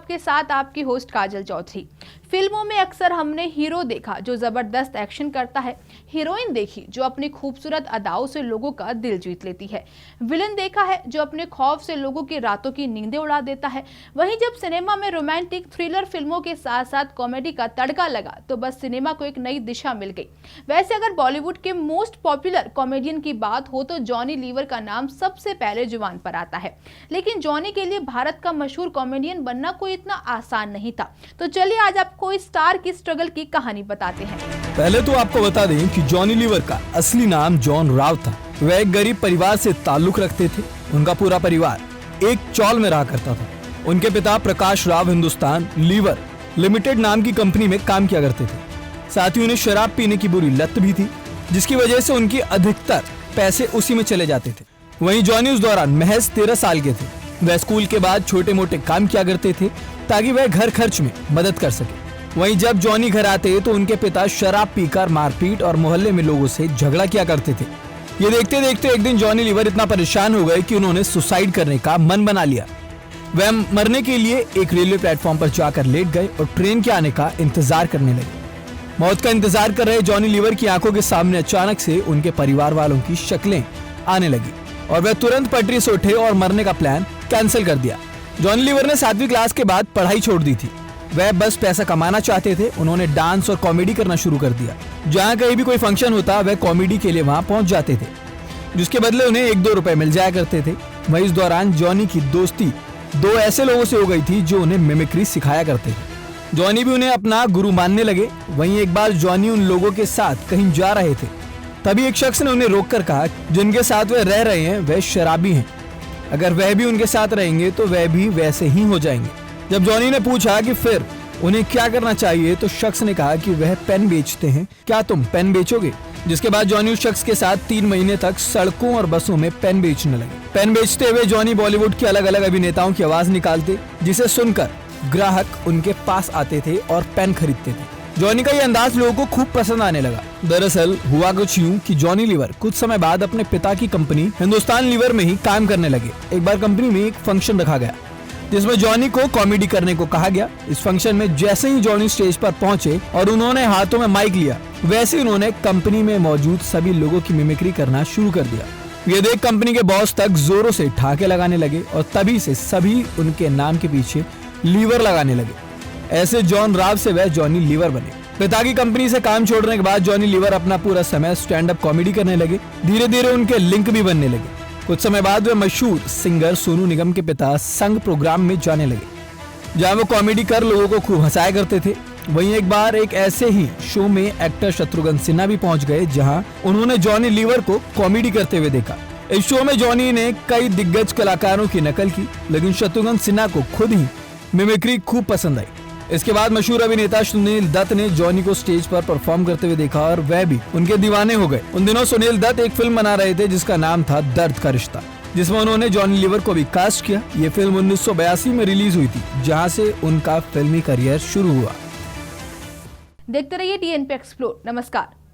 आपके साथ आपकी होस्ट काजल चौधरी। फिल्मों में अक्सर हमने हीरो देखा जो जबरदस्त एक्शन करता है, हीरोइन देखी जो अपनी खूबसूरत अदाओं से लोगों का दिल जीत लेती है, विलन देखा है जो अपने खौफ से लोगों की रातों की नींदें उड़ा देता है। वहीं जब सिनेमा में रोमांटिक थ्रिलर फिल्मों के साथ साथ कॉमेडी का तड़का लगा तो बस सिनेमा को एक नई दिशा मिल गई। वैसे अगर बॉलीवुड के मोस्ट पॉपुलर कॉमेडियन की बात हो तो जॉनी लीवर का नाम सबसे पहले जुबान पर आता है, लेकिन जॉनी के लिए भारत का मशहूर कॉमेडियन बनना कोई इतना आसान नहीं था। तो चलिए आज आपको इस स्टार की स्ट्रगल की कहानी बताते हैं। पहले तो आपको बता दें कि जॉनी लीवर का असली नाम जॉन राव था। वह एक गरीब परिवार से ताल्लुक रखते थे। उनका पूरा परिवार एक चौल में रहा करता था। उनके पिता प्रकाश राव हिंदुस्तान लीवर लिमिटेड नाम की कंपनी में काम किया करते थे। साथ ही उन्हें शराब पीने की बुरी लत भी थी, जिसकी वजह से उनकी अधिकतर पैसे उसी में चले जाते थे। वहीं जॉनी उस दौरान महज 13 साल के थे। वह स्कूल के बाद छोटे मोटे काम किया करते थे ताकि वह घर खर्च में मदद कर सके। वहीं जब जॉनी घर आते तो उनके पिता शराब पीकर मारपीट और मोहल्ले में लोगों से झगड़ा किया करते थे। ये देखते देखते एक दिन जॉनी लीवर इतना परेशान हो गए कि उन्होंने सुसाइड करने का मन बना लिया। वह मरने के लिए एक रेलवे प्लेटफॉर्म पर जाकर लेट गए और ट्रेन के आने का इंतजार करने लगे। मौत का इंतजार कर रहे जॉनी लीवर की आंखों के सामने अचानक से उनके परिवार वालों की शक्लें आने लगी और वह तुरंत पटरी से उठे और मरने का प्लान कैंसिल कर दिया। जॉनी लीवर ने 7वीं क्लास के बाद पढ़ाई छोड़ दी थी। वह बस पैसा कमाना चाहते थे। उन्होंने डांस और कॉमेडी करना शुरू कर दिया। जहाँ कहीं भी कोई फंक्शन होता वह कॉमेडी के लिए वहाँ पहुँच जाते थे, जिसके बदले उन्हें 1-2 रुपए मिल जाया करते थे। वहीं इस दौरान जॉनी की दोस्ती 2 ऐसे लोगों से हो गई थी जो उन्हें मिमिक्री सिखाया करते थे। जॉनी भी उन्हें अपना गुरु मानने लगे। वहीं एक बार जॉनी उन लोगों के साथ कहीं जा रहे थे, तभी एक शख्स ने उन्हें रोककर कहा जिनके साथ वह रह रहे हैं वह शराबी हैं, अगर वह भी उनके साथ रहेंगे तो वह भी वैसे ही हो जाएंगे। जब जॉनी ने पूछा कि फिर उन्हें क्या करना चाहिए तो शख्स ने कहा कि वह पेन बेचते हैं, क्या तुम पेन बेचोगे? जिसके बाद जॉनी उस शख्स के साथ 3 महीने तक सड़कों और बसों में पेन बेचने लगे। पेन बेचते हुए जॉनी बॉलीवुड के अलग अलग अभिनेताओं की आवाज निकालते, जिसे सुनकर ग्राहक उनके पास आते थे और पेन खरीदते थे। जॉनी का ये अंदाज लोगों को खूब पसंद आने लगा। दरअसल हुआ कुछ यूं कि जॉनी लीवर कुछ समय बाद अपने पिता की कंपनी हिंदुस्तान लीवर में ही काम करने लगे। एक बार कंपनी में एक फंक्शन रखा गया जिसमें जॉनी को कॉमेडी करने को कहा गया। इस फंक्शन में जैसे ही जॉनी स्टेज पर पहुंचे और उन्होंने हाथों में माइक लिया, वैसे ही उन्होंने कंपनी में मौजूद सभी लोगों की मिमिक्री करना शुरू कर दिया। ये देख कंपनी के बॉस तक जोरों से ठहाके लगाने लगे और तभी से सभी उनके नाम के पीछे लीवर लगाने लगे। ऐसे जॉन राव से वह जॉनी लीवर बने। पिता की कंपनी से काम छोड़ने के बाद जॉनी लीवर अपना पूरा समय स्टैंड अप कॉमेडी करने लगे। धीरे धीरे उनके लिंक भी बनने लगे। कुछ समय बाद वे मशहूर सिंगर सोनू निगम के पिता संग प्रोग्राम में जाने लगे, जहां वो कॉमेडी कर लोगों को खूब हंसाया करते थे। वहीं एक बार एक ऐसे ही शो में एक्टर शत्रुघ्न सिन्हा भी पहुंच गए, जहां उन्होंने जॉनी लीवर को कॉमेडी करते हुए देखा। इस शो में जॉनी ने कई दिग्गज कलाकारों की नकल की, लेकिन शत्रुघ्न सिन्हा को खुद ही मिमिक्री खूब पसंद आई। इसके बाद मशहूर अभिनेता सुनील दत्त ने जॉनी को स्टेज पर परफॉर्म करते हुए देखा और वह भी उनके दीवाने हो गए। उन दिनों सुनील दत्त एक फिल्म बना रहे थे जिसका नाम था दर्द का रिश्ता, जिसमें उन्होंने जॉनी लीवर को भी कास्ट किया। ये फिल्म 1982 में रिलीज हुई थी, जहां से उनका फिल्मी करियर शुरू हुआ। देखते रहिए TNP एक्सप्लोर। नमस्कार।